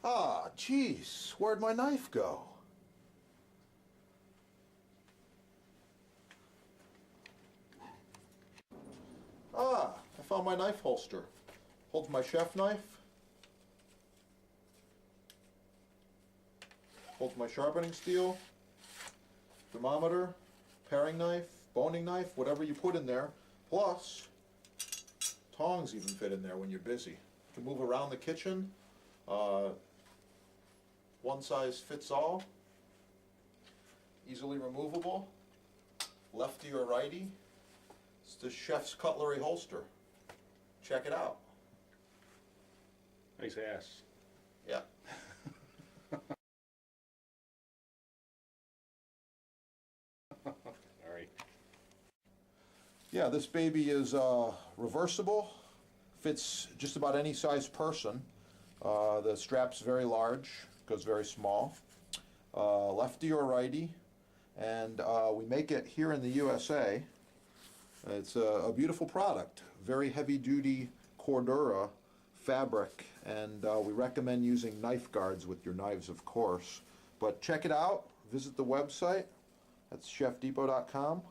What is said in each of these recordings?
Ah, jeez, where'd my knife go? Ah, I found my knife holster. Holds my chef knife. Holds my sharpening steel, thermometer, paring knife, boning knife, whatever you put in there. Plus, tongs even fit in there when you're busy. You can move around the kitchen. One size fits all. Easily removable. Lefty or righty. It's the chef's cutlery holster. Check it out. Nice ass. Yeah. All right. Yeah, this baby is reversible. Fits just about any size person. The strap's very large, goes very small. Lefty or righty. And we make it here in the USA. It's a beautiful product. Very heavy-duty Cordura fabric, and we recommend using knife guards with your knives, of course. But check it out. Visit the website. That's chefdepot.com,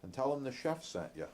and tell them the chef sent you.